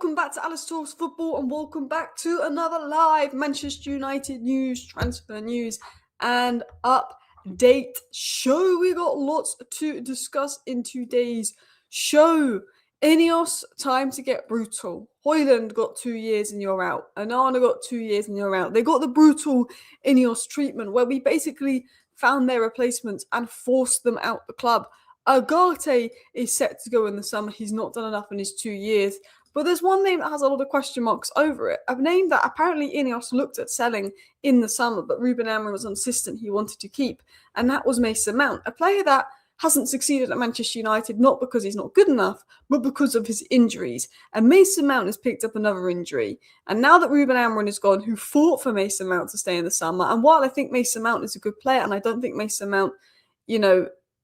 Welcome back to Alice Talks Football and welcome back to another live Manchester United news, transfer news and update show. We got lots to discuss in today's show. INEOS, time to get brutal. Højlund got 2 years and you're out. Onana got 2 years and you're out. They got the brutal INEOS treatment where we basically found their replacements and forced them out the club. Agate is set to go in the summer. He's not done enough in his 2 years. But there's one name that has a lot of question marks over it. A name that apparently INEOS looked at selling in the summer, but Ruben Amorim was insistent he wanted to keep. And that was Mason Mount, a player that hasn't succeeded at Manchester United, not because he's not good enough, but because of his injuries. And Mason Mount has picked up another injury. And now that Ruben Amorim is gone, who fought for Mason Mount to stay in the summer, and while I think Mason Mount is a good player, and I don't think Mason Mount,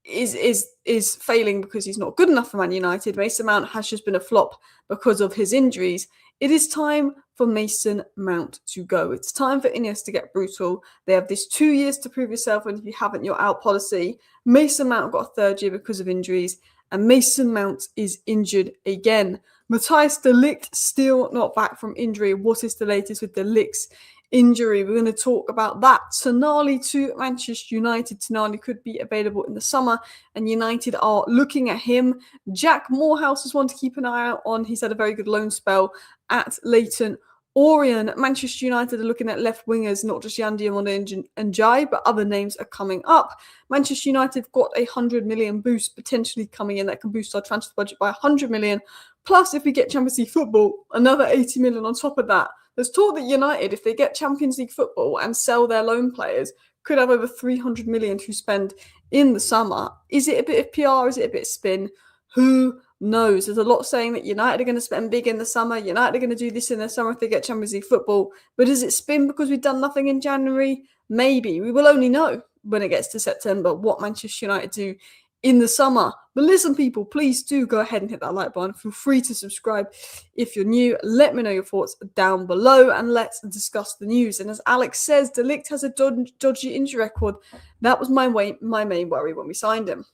is failing because he's not good enough for Man United. Mason Mount has just been a flop because of his injuries. It is time for Mason Mount to go. It's time for INEOS to get brutal. They have this 2 years to prove yourself, and if you haven't, you're out policy. Mason Mount got a third year because of injuries, and Mason Mount is injured again. Matthijs de Ligt still not back from injury. What is the latest with de Ligt's injury? We're going to talk about that. Tonali to Manchester United. Tonali could be available in the summer and United are looking at him. Jack Morehouse is one to keep an eye out on. He's had a very good loan spell at Leyton Orient. Manchester United are looking at left wingers, not just Yan Diamond and Jai, but other names are coming up. Manchester United have got a 100 million boost potentially coming in that can boost our transfer budget by 100 million. Plus, if we get Champions League football, another 80 million on top of that. There's talk that United, if they get Champions League football and sell their loan players, could have over 300 million to spend in the summer. Is it a bit of PR? Is it a bit of spin? Who knows? There's a lot saying that United are going to spend big in the summer. United are going to do this in the summer if they get Champions League football. But is it spin because we've done nothing in January? Maybe. We will only know when it gets to September what Manchester United do in the summer. But listen, people, please do go ahead and hit that like button. Feel free to subscribe if you're new. Let me know your thoughts down below and let's discuss the news. And as Alex says, de Ligt has a dodgy injury record. That was my main worry when we signed him.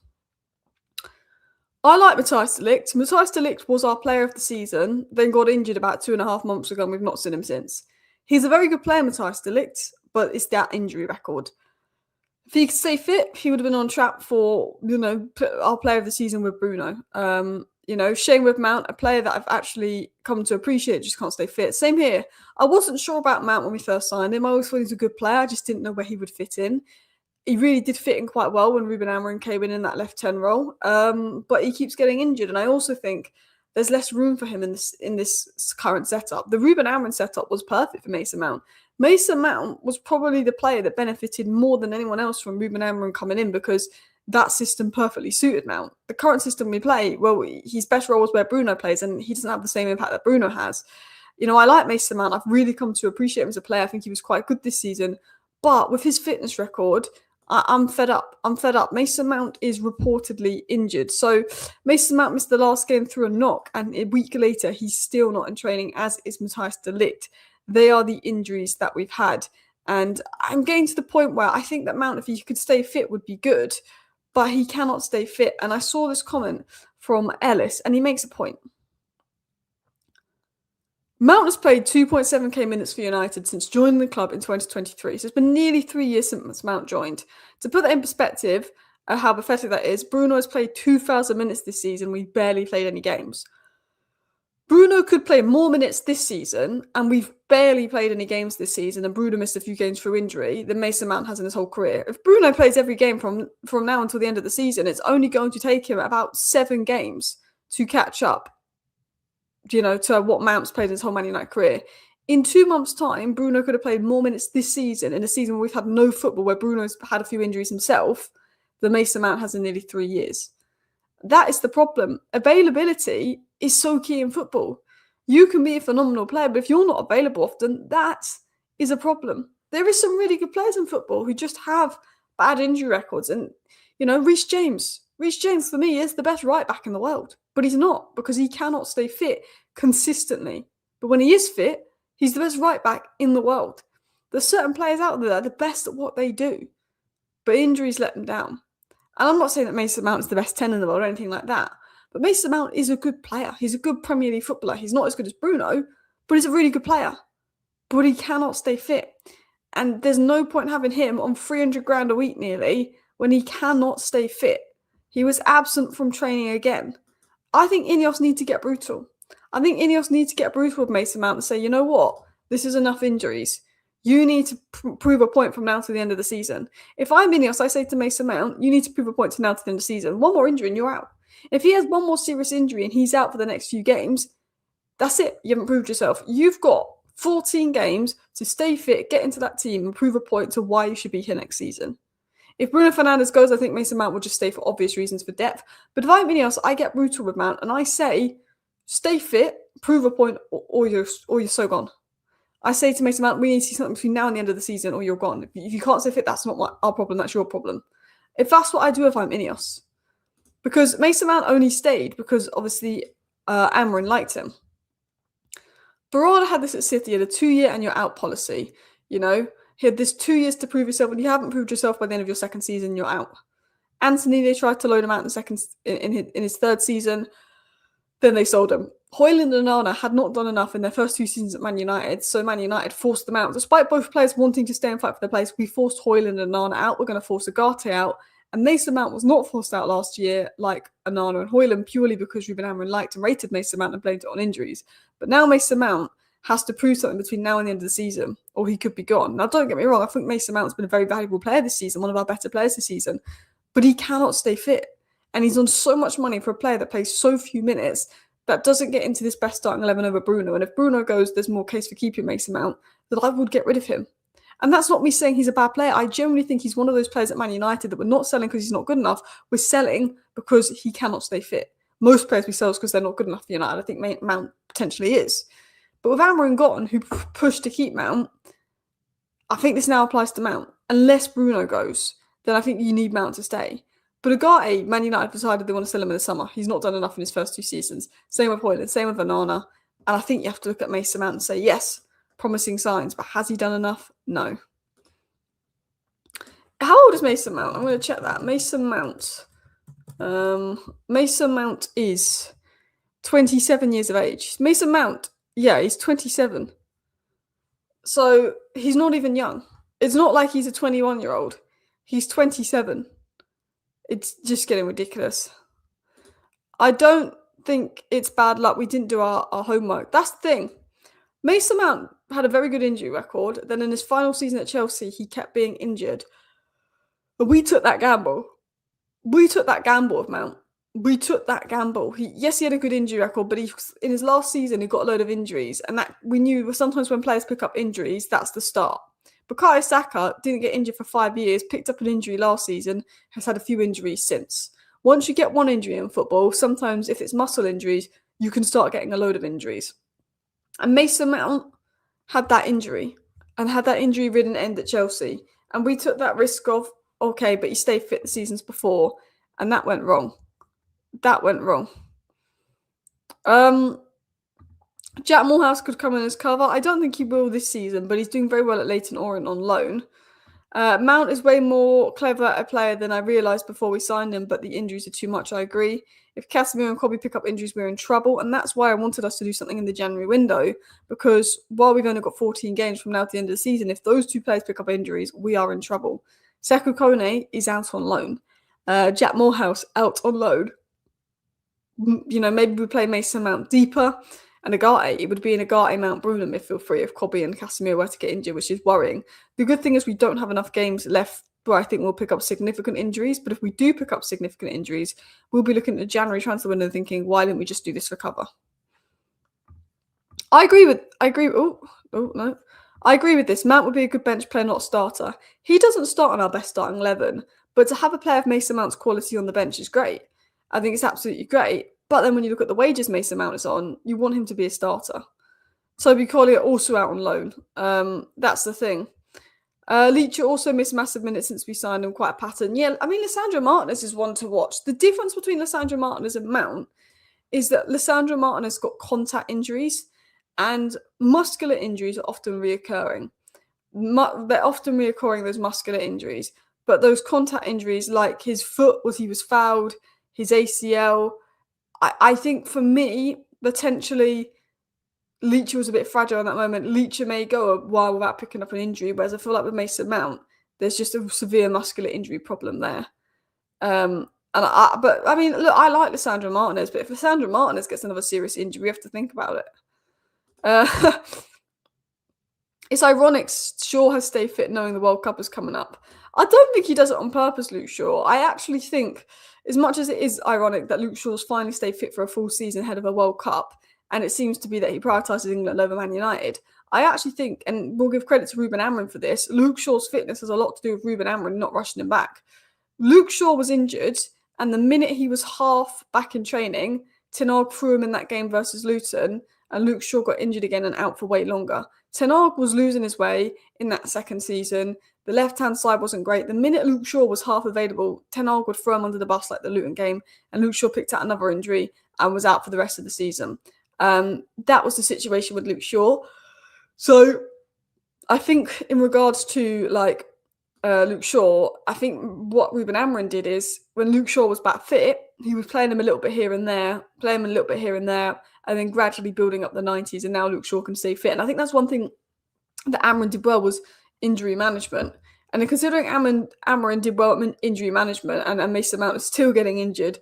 I like Matthijs de Ligt. Matthijs de Ligt was our player of the season, then got injured about 2.5 months ago and we've not seen him since. He's a very good player, Matthijs de Ligt, but it's that injury record. If he could stay fit, he would have been on track for, our player of the season with Bruno. Shame with Mount, a player that I've actually come to appreciate, just can't stay fit. Same here. I wasn't sure about Mount when we first signed him. I always thought he was a good player. I just didn't know where he would fit in. He really did fit in quite well when Ruben Amorim came in that left 10 role. But he keeps getting injured. And I also think there's less room for him in this current setup. The Ruben Amorim setup was perfect for Mason Mount. Mason Mount was probably the player that benefited more than anyone else from Ruben Amorim coming in because that system perfectly suited Mount. The current system we play, well, his best role was where Bruno plays and he doesn't have the same impact that Bruno has. I like Mason Mount. I've really come to appreciate him as a player. I think he was quite good this season. But with his fitness record, I'm fed up. Mason Mount is reportedly injured. So Mason Mount missed the last game through a knock and a week later, he's still not in training, as is Matthijs de Ligt. They are the injuries that we've had. And I'm getting to the point where I think that Mount, if he could stay fit, would be good. But he cannot stay fit. And I saw this comment from Ellis, and he makes a point. Mount has played 2.7k minutes for United since joining the club in 2023. So it's been nearly 3 years since Mount joined. To put that in perspective, how pathetic that is, Bruno has played 2,000 minutes this season. We've barely played any games. Bruno could play more minutes this season, and we've barely played any games this season, and Bruno missed a few games through injury than Mason Mount has in his whole career. If Bruno plays every game from now until the end of the season, it's only going to take him about 7 games to catch up, to what Mount's played in his whole Man United career. In 2 months' time, Bruno could have played more minutes this season, in a season where we've had no football, where Bruno's had a few injuries himself, than Mason Mount has in nearly 3 years. That is the problem. Availability is so key in football. You can be a phenomenal player, but if you're not available often, that is a problem. There is some really good players in football who just have bad injury records. And, Reece James for me is the best right back in the world, but he's not because he cannot stay fit consistently. But when he is fit, he's the best right back in the world. There's certain players out there that are the best at what they do, but injuries let them down. And I'm not saying that Mason Mount is the best 10 in the world or anything like that, But Mason Mount is a good player. He's a good Premier League footballer. He's not as good as Bruno, but he's a really good player. But he cannot stay fit. And there's no point having him on 300 grand a week nearly when he cannot stay fit. He was absent from training again. I think INEOS need to get brutal. I think INEOS need to get brutal with Mason Mount and say, you know what? This is enough injuries. You need to prove a point from now to the end of the season. If I'm INEOS, I say to Mason Mount, you need to prove a point to now to the end of the season. One more injury and you're out. If he has one more serious injury and he's out for the next few games, that's it. You haven't proved yourself. You've got 14 games to stay fit, get into that team, and prove a point to why you should be here next season. If Bruno Fernandes goes, I think Mason Mount will just stay for obvious reasons for depth. But if I'm INEOS, I get brutal with Mount and I say, stay fit, prove a point, or you're so gone. I say to Mason Mount, we need to see something between now and the end of the season, or you're gone. If you can't stay fit, that's not our problem. That's your problem. If that's what I do if I'm INEOS, because Mason Mount only stayed because obviously Amorim liked him. Barada had this at City, had a 2-year and you're out policy. You know, he had this 2 years to prove yourself. When you haven't proved yourself by the end of your second season, you're out. Anthony, they tried to load him out in his third season. Then they sold him. Højlund and Onana had not done enough in their first 2 seasons at Man United, so Man United forced them out. Despite both players wanting to stay and fight for their place, we forced Højlund and Onana out. We're going to force Ugarte out. And Mason Mount was not forced out last year like Onana and Højlund purely because Ruben Amorim liked and rated Mason Mount and blamed it on injuries. But now Mason Mount has to prove something between now and the end of the season, or he could be gone. Now, don't get me wrong, I think Mason Mount's been a very valuable player this season, one of our better players this season, but he cannot stay fit. And he's on so much money for a player that plays so few minutes that doesn't get into this best starting 11 over Bruno. And if Bruno goes, there's more case for keeping Mason Mount, that I would get rid of him. And that's not me saying he's a bad player. I generally think he's one of those players at Man United that we're not selling because he's not good enough. We're selling because he cannot stay fit. Most players we sell because they're not good enough for United. I think Mount potentially is. But with Amorim gone, who pushed to keep Mount, I think this now applies to Mount. Unless Bruno goes, then I think you need Mount to stay. But Ugarte, Man United decided they want to sell him in the summer. He's not done enough in his first 2 seasons. Same with Højlund, same with Onana. And I think you have to look at Mason Mount and say, yes, promising signs, but has he done enough? No. How old is Mason Mount? I'm going to check that. Mason Mount. Mason Mount is 27 years of age. Mason Mount, yeah, he's 27. So he's not even young. It's not like he's a 21-year-old. He's 27. It's just getting ridiculous. I don't think it's bad luck. We didn't do our homework. That's the thing. Mason Mount had a very good injury record. Then in his final season at Chelsea, he kept being injured. But we took that gamble. We took that gamble with Mount. We took that gamble. He had a good injury record, but in his last season, he got a load of injuries. And that we knew sometimes when players pick up injuries, that's the start. Bukayo Saka didn't get injured for 5 years, picked up an injury last season, has had a few injuries since. Once you get one injury in football, sometimes if it's muscle injuries, you can start getting a load of injuries. And Mason Mount had that injury and had that injury-ridden end at Chelsea. And we took that risk of, okay, but he stayed fit the seasons before, and that went wrong. That went wrong. Jack Morehouse could come in as cover. I don't think he will this season, but he's doing very well at Leyton Orient on loan. Mount is way more clever a player than I realised before we signed him, but the injuries are too much, I agree. If Casemiro and Kobe pick up injuries, we're in trouble, and that's why I wanted us to do something in the January window, because while we've only got 14 games from now to the end of the season, if those two players pick up injuries, we are in trouble. Sekou Kone is out on loan. Jack Morehouse out on loan. You know, maybe we play Mason Mount deeper. And Ugarte, it would be an Ugarte Mount Bruno midfield free if Kobe and Casemiro were to get injured, which is worrying. The good thing is we don't have enough games left where I think we'll pick up significant injuries. But if we do pick up significant injuries, we'll be looking at the January transfer window thinking, why didn't we just do this for cover? I agree with this. Mount would be a good bench player, not a starter. He doesn't start on our best starting 11, but to have a player of Mason Mount's quality on the bench is great. I think it's absolutely great. But then when you look at the wages Mason Mount is on, you want him to be a starter. Toby Collier also out on loan. That's the thing. Leach also missed massive minutes since we signed him, quite a pattern. Yeah, I mean, Lisandro Martinez is one to watch. The difference between Lisandro Martinez and Mount is that Lisandro Martinez got contact injuries, and muscular injuries are often reoccurring. They're often reoccurring, those muscular injuries. But those contact injuries, like his foot, he was fouled, his ACL, I think for me, potentially, Leacher was a bit fragile in that moment. Leacher may go a while without picking up an injury, whereas I feel like with Mason Mount, there's just a severe muscular injury problem there. But I mean, look, I like Lissandro Martinez, but if Lissandro Martinez gets another serious injury, we have to think about it. It's ironic Shaw has stayed fit knowing the World Cup is coming up. I don't think he does it on purpose, Luke Shaw. I actually think, as much as it is ironic that Luke Shaw's finally stayed fit for a full season ahead of a World Cup, and it seems to be that he prioritises England over Man United, I actually think, and we'll give credit to Ruben Amorim for this, Luke Shaw's fitness has a lot to do with Ruben Amorim not rushing him back. Luke Shaw was injured, and the minute he was half back in training, Ten Hag threw him in that game versus Luton, and Luke Shaw got injured again and out for way longer. Ten Hag was losing his way in that second season. The left-hand side wasn't great. The minute Luke Shaw was half available, Ten Hag would throw him under the bus like the Luton game, and Luke Shaw picked out another injury and was out for the rest of the season. That was the situation with Luke Shaw. So I think in regards to Luke Shaw, I think what Ruben Amorim did is when Luke Shaw was back fit, he was playing him a little bit here and there, and then gradually building up the 90s, and now Luke Shaw can stay fit. And I think that's one thing that Amorim did well was injury management. And considering Amorim did well at injury management and Mason Mount is still getting injured,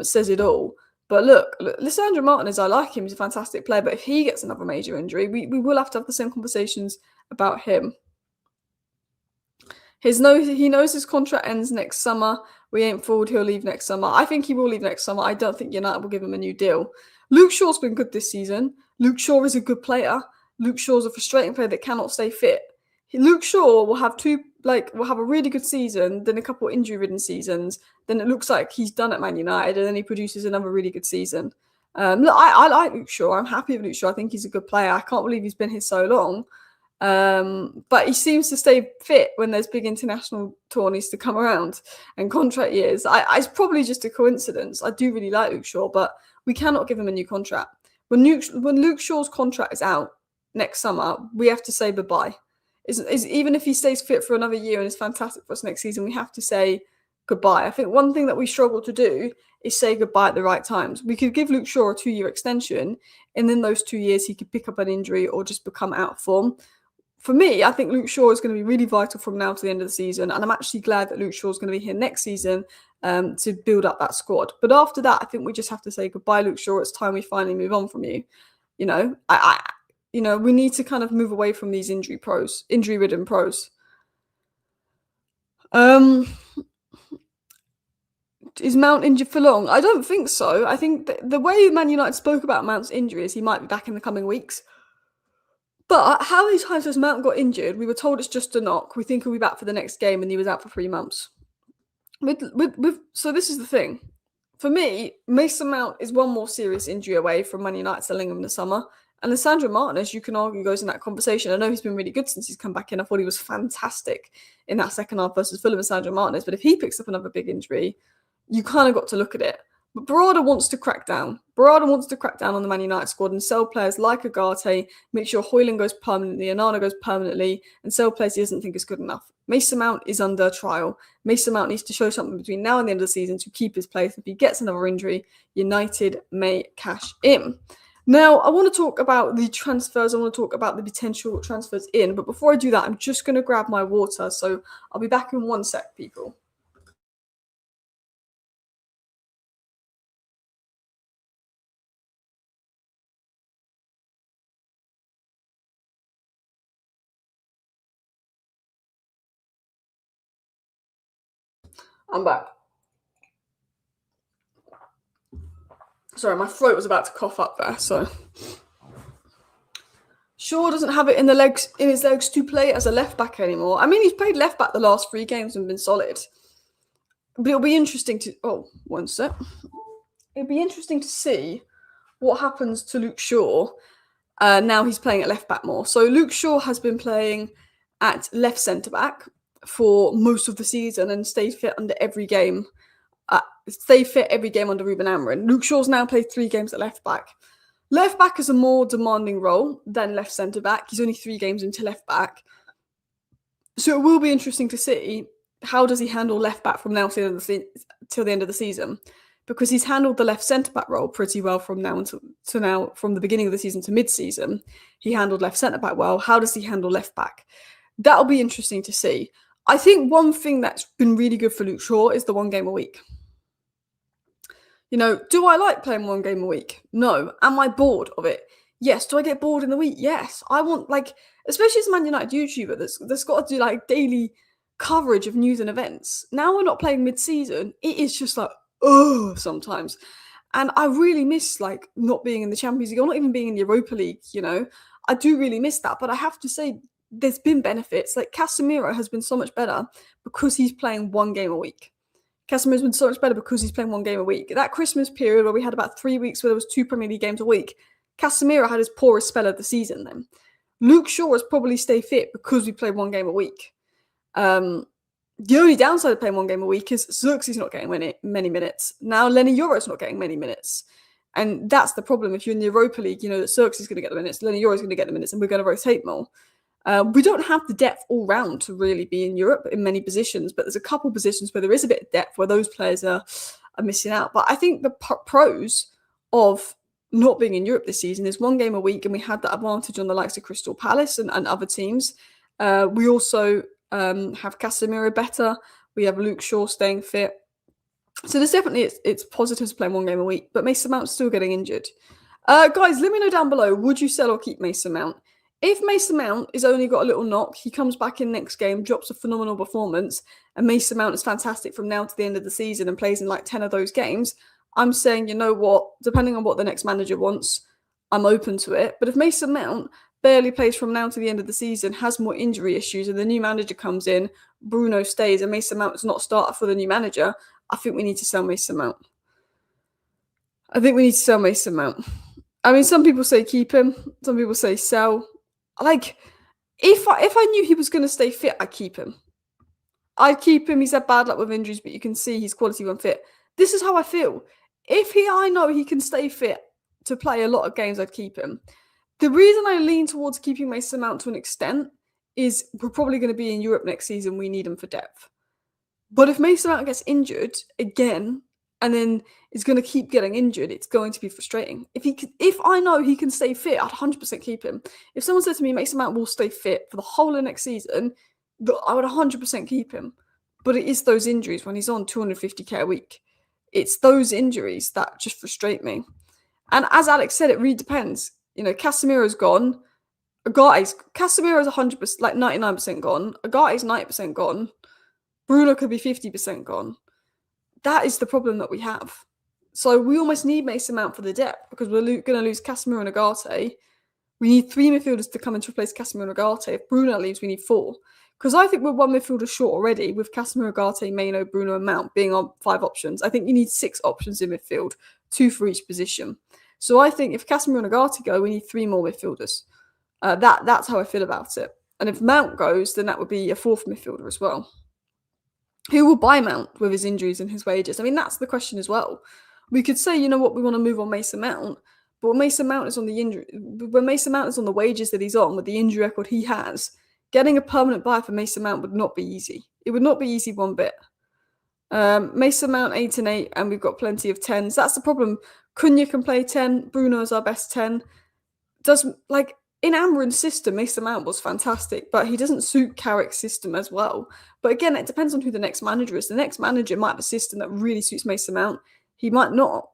says it all. But look, Lissandro Martinez, I like him. He's a fantastic player. But if he gets another major injury, we will have to have the same conversations about him. He knows his contract ends next summer. We ain't fooled, he'll leave next summer. I think he will leave next summer. I don't think United will give him a new deal. Luke Shaw's been good this season. Luke Shaw is a good player. Luke Shaw's a frustrating player that cannot stay fit. Luke Shaw will have a really good season, then a couple of injury-ridden seasons. Then it looks like he's done at Man United, and then he produces another really good season. Look, I like Luke Shaw. I'm happy with Luke Shaw. I think he's a good player. I can't believe he's been here so long. But he seems to stay fit when there's big international tourneys to come around and contract years. It's probably just a coincidence. I do really like Luke Shaw, but we cannot give him a new contract. When Luke Shaw's contract is out next summer, we have to say goodbye. Even if he stays fit for another year and is fantastic for us next season, we have to say goodbye. I think one thing that we struggle to do is say goodbye at the right times. We could give Luke Shaw a 2-year extension, and in those 2 years, he could pick up an injury or just become out of form. For me, I think Luke Shaw is going to be really vital from now to the end of the season, and I'm actually glad that Luke Shaw is going to be here next season to build up that squad. But after that, I think we just have to say goodbye, Luke Shaw. It's time we finally move on from you. We need to kind of move away from these injury-ridden pros. Is Mount injured for long? I don't think so. I think the way Man United spoke about Mount's injury is he might be back in the coming weeks. But how many times has Mount got injured? We were told it's just a knock. We think he'll be back for the next game, and he was out for 3 months. So this is the thing. For me, Mason Mount is one more serious injury away from Man United selling him in the summer. And Lissandro Martinez, you can argue, goes in that conversation. I know he's been really good since he's come back in. I thought he was fantastic in that second half versus Fulham, Lissandro Martinez. But if he picks up another big injury, you kind of got to look at it. But Barada wants to crack down. Barada wants to crack down on the Man United squad and sell players like Agate, make sure Højlund goes permanently, Onana goes permanently, and sell players he doesn't think is good enough. Mason Mount is under trial. Mason Mount needs to show something between now and the end of the season to keep his place. If he gets another injury, United may cash in. Now, I want to talk about the transfers. I want to talk about the potential transfers in. But before I do that, I'm just going to grab my water. So I'll be back in 1 sec, people. I'm back. Sorry, my throat was about to cough up there, so. Shaw doesn't have it in his legs to play as a left back anymore. I mean, he's played left back the last 3 games and been solid. But it'll be interesting to 1 sec. It'll be interesting to see what happens to Luke Shaw. Now he's playing at left back more. So Luke Shaw has been playing at left centre back for most of the season and stayed fit under every game. Under Ruben Amorim. Luke Shaw's now played 3 games at left back. Left back is a more demanding role than left centre back. He's only 3 games into left back. So it will be interesting to see how does he handle left back from now till the end of the season. because he's handled the left centre-back role pretty well from now to now, from the beginning of the season to mid-season. He handled left centre-back well. How does he handle left-back? That'll be interesting to see. I think one thing that's been really good for Luke Shaw is the 1 game a week. Do I like playing 1 game a week? No. Am I bored of it? Yes. Do I get bored in the week? Yes. I want, especially as a Man United YouTuber that's got to do daily coverage of news and events. Now we're not playing mid-season. It is just sometimes. And I really miss not being in the Champions League or not even being in the Europa League, I do really miss that. But I have to say there's been benefits. Casemiro has been so much better because he's playing 1 game a week. Casemiro's been so much better because he's playing 1 game a week. That Christmas period where we had about 3 weeks where there was 2 Premier League games a week, Casemiro had his poorest spell of the season then. Luke Shaw has probably stayed fit because we played 1 game a week. The only downside of playing 1 game a week is Xerxes not getting many minutes. Now Lenny Yoro's not getting many minutes. And that's the problem. If you're in the Europa League, that Xerxes is going to get the minutes, Lenny Yoro's going to get the minutes, and we're going to rotate more. We don't have the depth all round to really be in Europe in many positions, but there's a couple positions where there is a bit of depth where those players are missing out. But I think the pros of not being in Europe this season is 1 game a week, and we had that advantage on the likes of Crystal Palace and other teams. We also have Casemiro better. We have Luke Shaw staying fit. So there's definitely it's positives playing 1 game a week, but Mason Mount's still getting injured. Guys, let me know down below, would you sell or keep Mason Mount? If Mason Mount has only got a little knock, he comes back in next game, drops a phenomenal performance, and Mason Mount is fantastic from now to the end of the season and plays in 10 of those games, I'm saying, you know what, depending on what the next manager wants, I'm open to it. But if Mason Mount barely plays from now to the end of the season, has more injury issues, and the new manager comes in, Bruno stays, and Mason Mount is not a starter for the new manager, I think we need to sell Mason Mount. I mean, some people say keep him, some people say sell. If I knew he was going to stay fit, I'd keep him. He's had bad luck with injuries, but you can see he's quality when fit. This is how I feel. If I know he can stay fit to play a lot of games, I'd keep him. The reason I lean towards keeping Mason Mount to an extent is we're probably going to be in Europe next season. We need him for depth. But if Mason Mount gets injured again and then is going to keep getting injured, it's going to be frustrating. If I know he can stay fit, I'd 100% keep him. If someone said to me Mason Mount will stay fit for the whole of next season, I would 100% keep him. But it is those injuries when he's on 250k a week. It's those injuries that just frustrate me. And as Alex said, it really depends. Casemiro's gone. Casemiro's 100%, 99% gone. Agate's 90% gone. Bruno could be 50% gone. That is the problem that we have. So we almost need Mason Mount for the depth because we're going to lose Casemiro and Agate. We need 3 midfielders to come in to replace Casemiro and Agate. If Bruno leaves, we need 4. Because I think we're 1 midfielder short already with Casemiro, Agate, Maino, Bruno and Mount being on 5 options. I think you need 6 options in midfield, 2 for each position. So I think if Casemiro and Agate go, we need 3 more midfielders. That's how I feel about it. And if Mount goes, then that would be a 4th midfielder as well. Who will buy Mount with his injuries and his wages? I mean, that's the question as well. We could say, you know what, we want to move on Mason Mount, but when Mason Mount is on the wages that he's on, with the injury record he has, getting a permanent buy for Mason Mount would not be easy. It would not be easy one bit. Mason Mount 8 and 8, and we've got plenty of 10s. That's the problem. Cunha can play 10. Bruno is our best 10. In Amarin's system, Mason Mount was fantastic, but he doesn't suit Carrick's system as well. But again, it depends on who the next manager is. The next manager might have a system that really suits Mason Mount. He might not.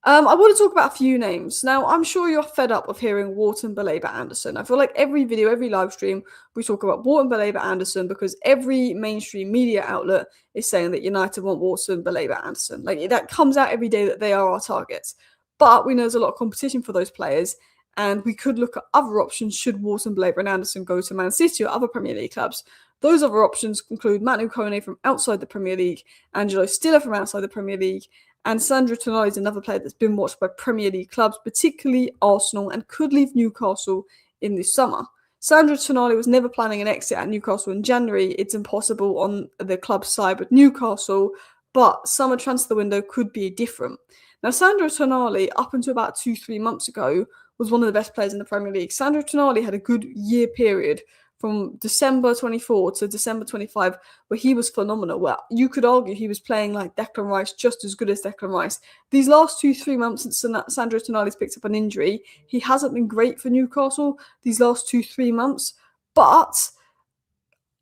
I want to talk about a few names. Now, I'm sure you're fed up of hearing Wharton, Baleba, Anderson. I feel like every video, every live stream, we talk about Wharton, Baleba, Anderson because every mainstream media outlet is saying that United want Wharton, Baleba, Anderson. That comes out every day that they are our targets. But we know there's a lot of competition for those players. And we could look at other options should Wharton, Baleba and Anderson go to Man City or other Premier League clubs. Those other options include Manu Kone from outside the Premier League, Angelo Stiller from outside the Premier League, and Sandro Tonali is another player that's been watched by Premier League clubs, particularly Arsenal, and could leave Newcastle in the summer. Sandro Tonali was never planning an exit at Newcastle in January. It's impossible on the club's side with Newcastle, but summer transfer window could be different. Now, Sandro Tonali, up until about 2-3 months ago, was one of the best players in the Premier League. Sandro Tonali had a good year period from December 24 to December 25, where he was phenomenal. Well, you could argue he was playing like Declan Rice, just as good as Declan Rice. These last 2-3 months since Sandro Tonali's picked up an injury, he hasn't been great for Newcastle these last 2-3 months. But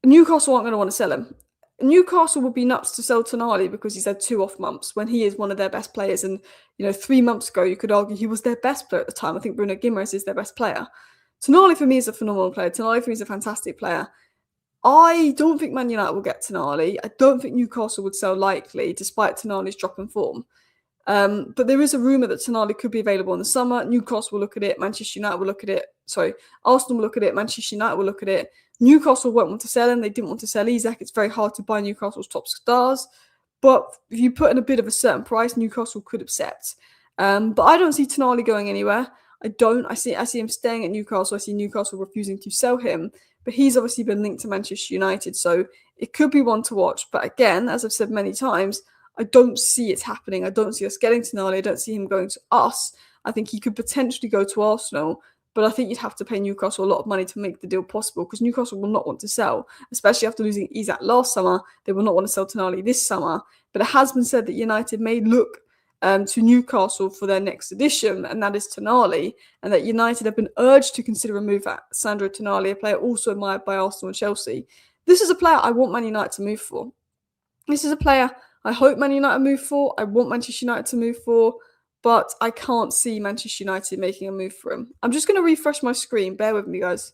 Newcastle aren't going to want to sell him. Newcastle would be nuts to sell Tonali because he's had 2 off months when he is one of their best players. And, 3 months ago, you could argue he was their best player at the time. I think Bruno Guimaraes is their best player. Tonali for me is a phenomenal player. Tonali for me is a fantastic player. I don't think Man United will get Tonali. I don't think Newcastle would sell likely, despite Tonali's drop in form. But there is a rumour that Tonali could be available in the summer. Newcastle will look at it. Manchester United will look at it. Arsenal will look at it. Manchester United will look at it. Newcastle won't want to sell him. They didn't want to sell Isak. It's very hard to buy Newcastle's top stars. But if you put in a bid of a certain price, Newcastle could accept. But I don't see Tonali going anywhere. I don't. I see him staying at Newcastle. I see Newcastle refusing to sell him. But he's obviously been linked to Manchester United. So it could be one to watch. But again, as I've said many times, I don't see it happening. I don't see us getting Tonali. I don't see him going to us. I think he could potentially go to Arsenal. But I think you'd have to pay Newcastle a lot of money to make the deal possible because Newcastle will not want to sell, especially after losing Isak last summer. They will not want to sell Tonali this summer. But it has been said that United may look to Newcastle for their next addition, and that is Tonali, and that United have been urged to consider a move at Sandro Tonali, a player also admired by Arsenal and Chelsea. This is a player I want Man United to move for. This is a player I hope Man United move for. I want Manchester United to move for. But I can't see Manchester United making a move for him. I'm just going to refresh my screen. Bear with me, guys.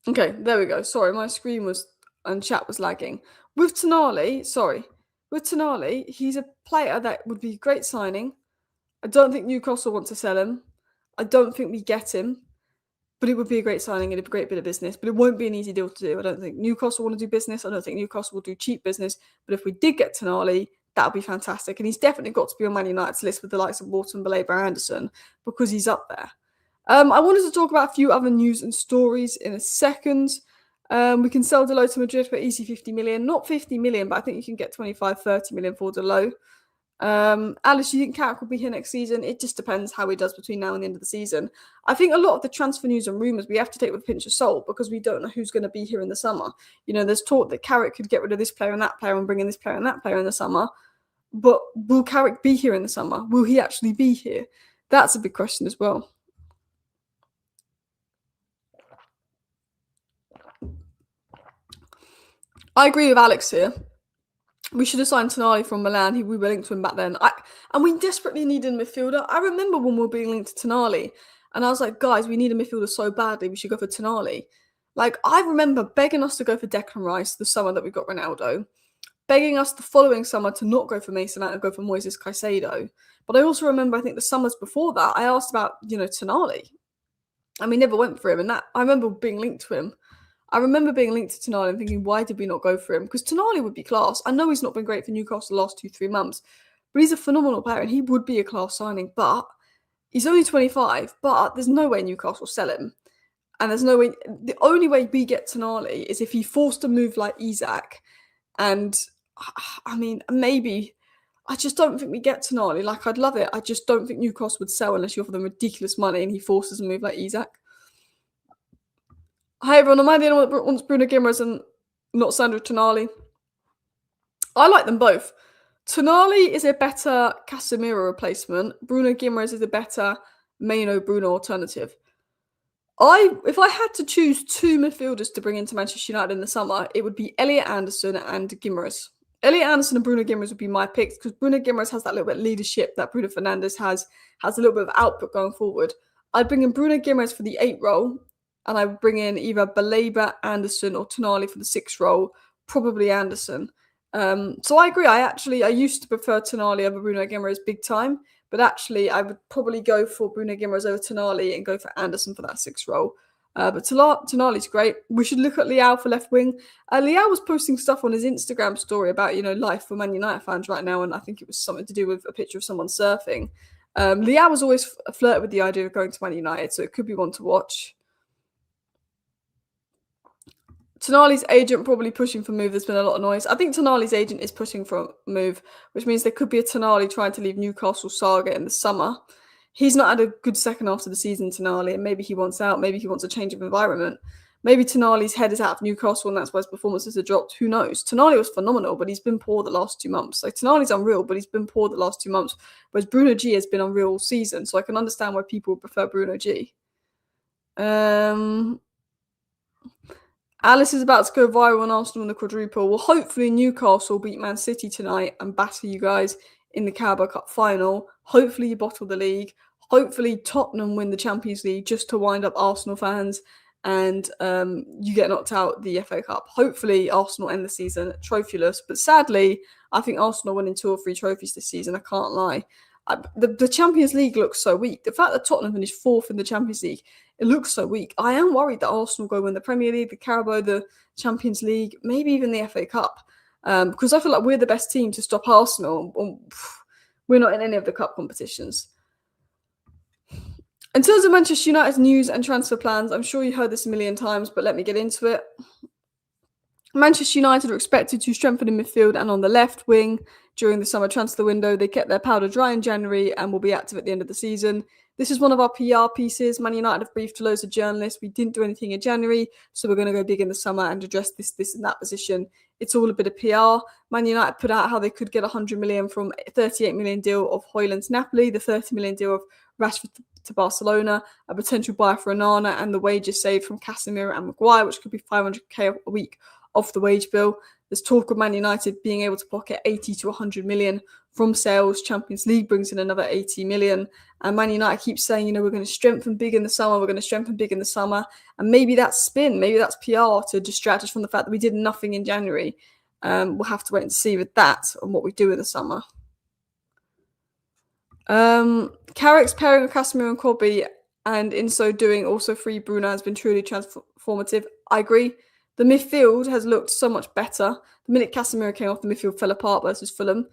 Okay, there we go. Sorry, my screen was and chat was lagging. With Tonali, he's a player that would be a great signing. I don't think Newcastle want to sell him. I don't think we get him. But it would be a great signing and a great bit of business. But it won't be an easy deal to do. I don't think Newcastle want to do business. I don't think Newcastle will do cheap business. But if we did get Tonali, that would be fantastic. And he's definitely got to be on Man United's list with the likes of Wharton, Baleba, Anderson because he's up there. I wanted to talk about a few other news and stories in a second. We can sell Dalot to Madrid for easy 50 million. Not 50 million, but I think you can get 25, 30 million for Dalot. Alice, you think Carrick will be here next season? It just depends how he does between now and the end of the season. I think a lot of the transfer news and rumours we have to take with a pinch of salt because we don't know who's going to be here in the summer. There's talk that Carrick could get rid of this player and that player and bring in this player and that player in the summer. But will Carrick be here in the summer? Will he actually be here? That's a big question as well. I agree with Alex here. We should have signed Tonali from Milan. We were linked to him back then. And we desperately needed a midfielder. I remember when we were being linked to Tonali. And I was like, guys, we need a midfielder so badly. We should go for Tonali. I remember begging us to go for Declan Rice the summer that we got Ronaldo. Begging us the following summer to not go for Mason Mount and go for Moises Caicedo. But I also remember, I think the summers before that, I asked about, Tonali. And we never went for him. And I remember being linked to him. I remember being linked to Tonali and thinking, why did we not go for him? Because Tonali would be class. I know he's not been great for Newcastle the last 2-3 months, but he's a phenomenal player and he would be a class signing. But he's only 25, but there's no way Newcastle sell him. And there's no way, the only way we get Tonali is if he forced to move like Isak. And maybe, I just don't think we get Tonali. I'd love it. I just don't think Newcastle would sell unless you offer them ridiculous money and he forces a move like Isak. Hi everyone, am I the only one that wants Bruno Guimaraes and not Sandro Tonali? I like them both. Tonali is a better Casemiro replacement. Bruno Guimaraes is a better Bruno alternative. If I had to choose 2 midfielders to bring into Manchester United in the summer, it would be Elliot Anderson and Guimaraes. Elliot Anderson and Bruno Guimaraes would be my picks because Bruno Guimaraes has that little bit of leadership that Bruno Fernandes has a little bit of output going forward. I'd bring in Bruno Guimaraes for the 8 role. And I would bring in either Baleba, Anderson, or Tonali for the 6 role, probably Anderson. So I agree. I used to prefer Tonali over Bruno Guimaraes big time, but actually I would probably go for Bruno Guimaraes over Tonali and go for Anderson for that 6 role. But Tonali's great. We should look at Leao for left wing. Leao was posting stuff on his Instagram story about life for Man United fans right now, and I think it was something to do with a picture of someone surfing. Leao was always flirted with the idea of going to Man United, so it could be one to watch. Tonali's agent probably pushing for move. There's been a lot of noise. I think Tonali's agent is pushing for a move, which means there could be a Tonali trying to leave Newcastle saga in the summer. He's not had a good second half of the season, Tonali, and maybe he wants out. Maybe he wants a change of environment. Maybe Tonali's head is out of Newcastle and that's why his performances have dropped. Who knows? Tonali was phenomenal, but he's been poor the last 2 months. So Tonali's unreal, but he's been poor the last 2 months. Whereas Bruno G has been unreal all season. So I can understand why people prefer Bruno G. Alice is about to go viral on Arsenal in the quadruple. Well, hopefully Newcastle beat Man City tonight and batter you guys in the Carabao Cup final. Hopefully you bottle the league. Hopefully Tottenham win the Champions League just to wind up Arsenal fans, and you get knocked out the FA Cup. Hopefully Arsenal end the season trophyless. But sadly, I think Arsenal winning 2 or 3 trophies this season. I can't lie. The Champions League looks so weak. The fact that Tottenham finished 4th in the Champions League, it looks so weak. I am worried that Arsenal go win the Premier League, the Carabao, the Champions League, maybe even the FA Cup. Because I feel like we're the best team to stop Arsenal. We're not in any of the cup competitions. In terms of Manchester United's news and transfer plans, I'm sure you heard this a million times, but let me get into it. Manchester United are expected to strengthen in midfield and on the left wing during the summer transfer window. They kept their powder dry in January and will be active at the end of the season. This is one of our PR pieces. Man United have briefed loads of journalists. We didn't do anything in January, so we're going to go big in the summer and address this, and that position. It's all a bit of PR. Man United put out how they could get 100 million from a 38 million deal of Højlund to Napoli, the 30 million deal of Rashford to Barcelona, a potential buy for Onana, and the wages saved from Casemiro and Maguire, which could be 500k a week off the wage bill. There's talk of Man United being able to pocket 80 to 100 million from sales. Champions League brings in another 80 million. And Man United keeps saying, we're going to strengthen big in the summer. We're going to strengthen big in the summer. And maybe that's spin. Maybe that's PR to distract us from the fact that we did nothing in January. We'll have to wait and see with that and what we do in the summer. Carrick's pairing with Casemiro and Corby, and in so doing also free Bruno, has been truly transformative. I agree. The midfield has looked so much better. The minute Casemiro came off, the midfield fell apart versus Fulham.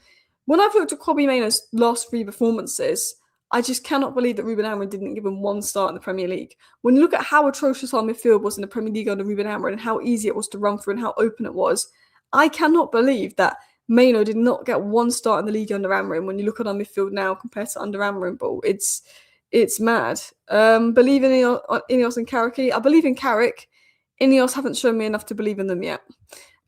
When I've looked at Kobbie Mainoo's last 3 performances, I just cannot believe that Ruben Amorim didn't give him 1 start in the Premier League. When you look at how atrocious our midfield was in the Premier League under Ruben Amorim and how easy it was to run through and how open it was, I cannot believe that Mainoo did not get 1 start in the league under Amorim. When you look at our midfield now compared to under Amorim ball, it's mad. Believe in Ineos and Carrick. I believe in Carrick. Ineos haven't shown me enough to believe in them yet,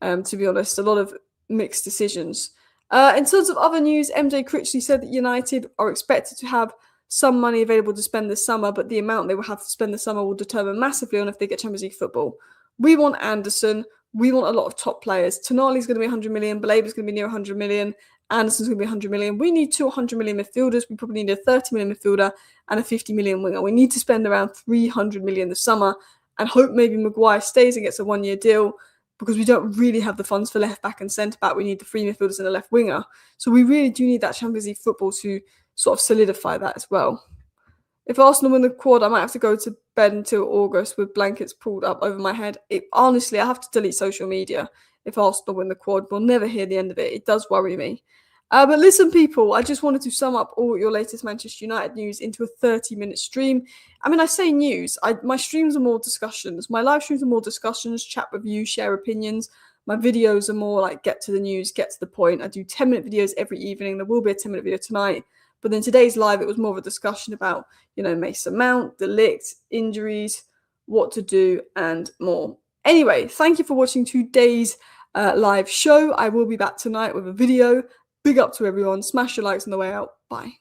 to be honest. A lot of mixed decisions. In terms of other news, MJ Critchley said that United are expected to have some money available to spend this summer, but the amount they will have to spend this summer will determine massively on if they get Champions League football. We want Anderson. We want a lot of top players. Tonali's going to be 100 million. Balaba's going to be near 100 million. Anderson's going to be 100 million. We need 200 million midfielders. We probably need a 30 million midfielder and a 50 million winger. We need to spend around 300 million this summer and hope maybe Maguire stays and gets a 1-year deal, because we don't really have the funds for left back and centre back. We need the 3 midfielders and a left winger. So we really do need that Champions League football to sort of solidify that as well. If Arsenal win the quad, I might have to go to bed until August with blankets pulled up over my head. Honestly, I have to delete social media if Arsenal win the quad. We'll never hear the end of it. It does worry me. But listen, people, I just wanted to sum up all your latest Manchester United news into a 30-minute stream. I mean, I say news. My streams are more discussions. My live streams are more discussions, chat with you, share opinions. My videos are more like get to the news, get to the point. I do 10-minute videos every evening. There will be a 10-minute video tonight. But then today's live, it was more of a discussion about, Mason Mount, De Ligt, injuries, what to do, and more. Anyway, thank you for watching today's live show. I will be back tonight with a video. Big up to everyone. Smash your likes on the way out. Bye.